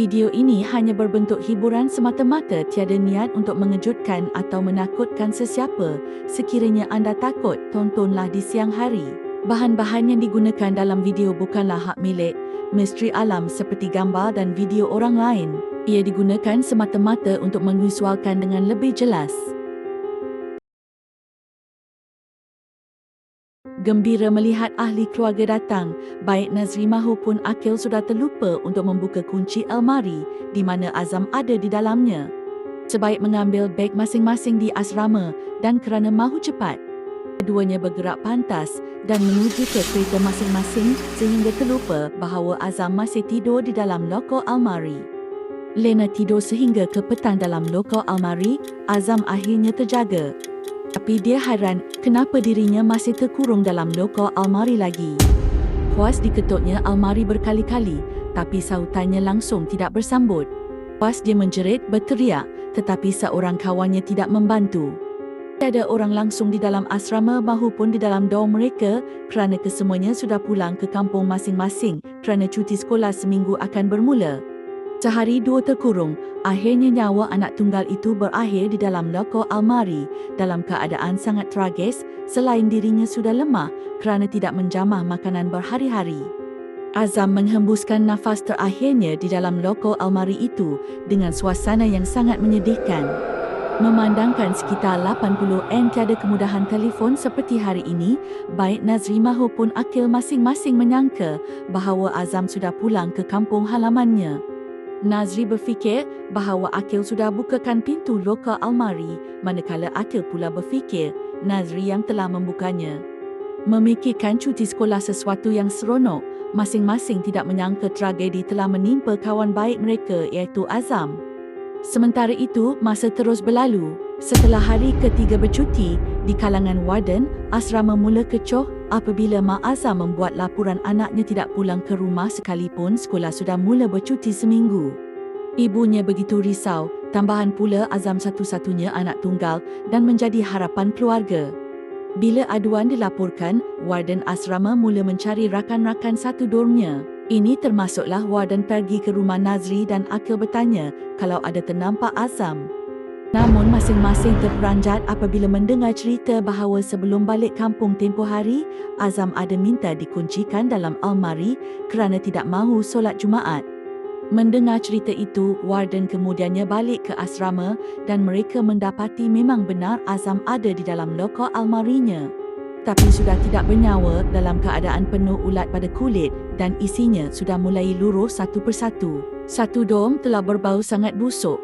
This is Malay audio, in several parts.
Video ini hanya berbentuk hiburan semata-mata, tiada niat untuk mengejutkan atau menakutkan sesiapa. Sekiranya anda takut, tontonlah di siang hari. Bahan-bahan yang digunakan dalam video bukanlah hak milik Misteri Alam seperti gambar dan video orang lain. Ia digunakan semata-mata untuk memvisualkan dengan lebih jelas. Gembira melihat ahli keluarga datang, baik Nazri maupun Akil sudah terlupa untuk membuka kunci almari di mana Azam ada di dalamnya. Sebaik mengambil beg masing-masing di asrama dan kerana mahu cepat, keduanya bergerak pantas dan menuju ke kereta masing-masing sehingga terlupa bahawa Azam masih tidur di dalam loker almari. Lena tidur sehingga ke petang dalam loker almari. Azam akhirnya terjaga. Tapi dia hairan kenapa dirinya masih terkurung dalam loker almari lagi. Puas diketutnya almari berkali-kali, tapi sautannya langsung tidak bersambut. Puas dia menjerit berteriak, tetapi seorang kawannya tidak membantu. Tiada orang langsung di dalam asrama maupun di dalam dorm mereka kerana kesemuanya sudah pulang ke kampung masing-masing kerana cuti sekolah seminggu akan bermula. Sehari dua terkurung, akhirnya nyawa anak tunggal itu berakhir di dalam loker almari dalam keadaan sangat tragis. Selain dirinya sudah lemah kerana tidak menjamah makanan berhari-hari. Azam menghembuskan nafas terakhirnya di dalam loker almari itu dengan suasana yang sangat menyedihkan. Memandangkan sekitar 80 tiada kemudahan telefon seperti hari ini, baik Nazri maupun Akil masing-masing menyangka bahawa Azam sudah pulang ke kampung halamannya. Nazri berfikir bahawa Akil sudah bukakan pintu loker almari, manakala Akil pula berfikir Nazri yang telah membukanya. Memikirkan cuti sekolah sesuatu yang seronok, masing-masing tidak menyangka tragedi telah menimpa kawan baik mereka iaitu Azam. Sementara itu, masa terus berlalu. Setelah hari ketiga bercuti, di kalangan warden, asrama mula kecoh apabila Mak Azam membuat laporan anaknya tidak pulang ke rumah sekalipun sekolah sudah mula bercuti seminggu. Ibunya begitu risau, tambahan pula Azam satu-satunya anak tunggal dan menjadi harapan keluarga. Bila aduan dilaporkan, warden asrama mula mencari rakan-rakan satu dormnya. Ini termasuklah warden pergi ke rumah Nazri dan Akil bertanya kalau ada ternampak Azam. Namun masing-masing terperanjat apabila mendengar cerita bahawa sebelum balik kampung tempoh hari, Azam ada minta dikuncikan dalam almari kerana tidak mahu solat Jumaat. Mendengar cerita itu, warden kemudiannya balik ke asrama dan mereka mendapati memang benar Azam ada di dalam loker almarinya. Tapi sudah tidak bernyawa dalam keadaan penuh ulat pada kulit dan isinya sudah mulai luruh satu persatu. Satu dorm telah berbau sangat busuk.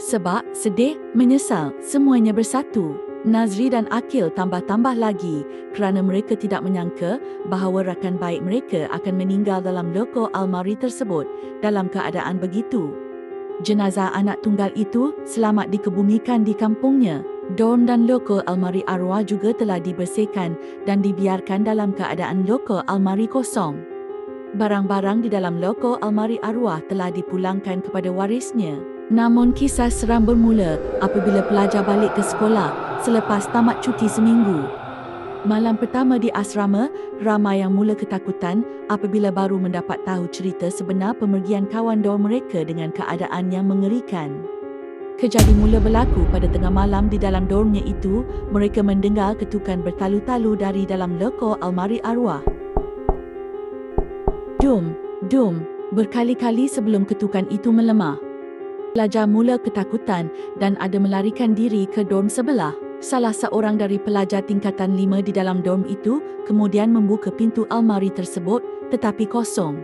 Sebab, sedih, menyesal, semuanya bersatu. Nazri dan Akil tambah-tambah lagi kerana mereka tidak menyangka bahawa rakan baik mereka akan meninggal dalam loker almari tersebut dalam keadaan begitu. Jenazah anak tunggal itu selamat dikebumikan di kampungnya. Dorm dan loker almari arwah juga telah dibersihkan dan dibiarkan dalam keadaan loker almari kosong. Barang-barang di dalam loker almari arwah telah dipulangkan kepada warisnya. Namun kisah seram bermula apabila pelajar balik ke sekolah selepas tamat cuti seminggu. Malam pertama di asrama, ramai yang mula ketakutan apabila baru mendapat tahu cerita sebenar pemergian kawan dorm mereka dengan keadaan yang mengerikan. Kejadian mula berlaku pada tengah malam di dalam dormnya itu. Mereka mendengar ketukan bertalu-talu dari dalam loker almari arwah. Dum, dum, berkali-kali sebelum ketukan itu melemah. Pelajar mula ketakutan dan ada melarikan diri ke dorm sebelah. Salah seorang dari pelajar tingkatan 5 di dalam dorm itu kemudian membuka pintu almari tersebut tetapi kosong.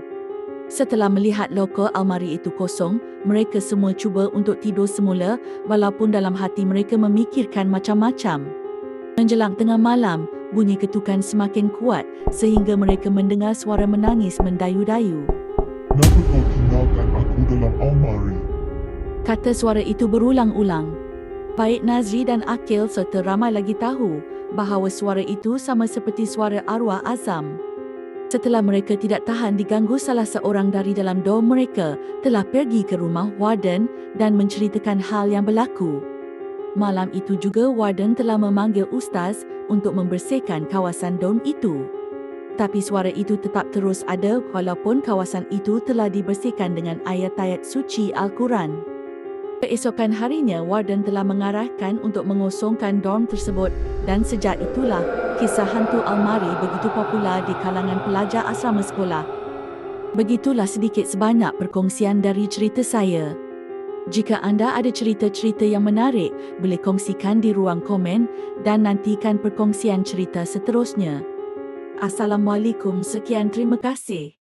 Setelah melihat loker almari itu kosong, mereka semua cuba untuk tidur semula walaupun dalam hati mereka memikirkan macam-macam. Menjelang tengah malam, bunyi ketukan semakin kuat sehingga mereka mendengar suara menangis mendayu-dayu. Kenapa kau tinggalkan aku dalam almari? Kata suara itu berulang-ulang. Baik Nazri dan Akil serta ramai lagi tahu bahawa suara itu sama seperti suara arwah Azam. Setelah mereka tidak tahan diganggu, salah seorang dari dalam dorm mereka telah pergi ke rumah warden dan menceritakan hal yang berlaku. Malam itu juga warden telah memanggil ustaz untuk membersihkan kawasan dorm itu. Tapi suara itu tetap terus ada walaupun kawasan itu telah dibersihkan dengan ayat-ayat suci Al-Quran. Keesokan harinya, warden telah mengarahkan untuk mengosongkan dorm tersebut dan sejak itulah kisah hantu almari begitu popular di kalangan pelajar asrama sekolah. Begitulah sedikit sebanyak perkongsian dari cerita saya. Jika anda ada cerita-cerita yang menarik, boleh kongsikan di ruang komen dan nantikan perkongsian cerita seterusnya. Assalamualaikum, sekian, terima kasih.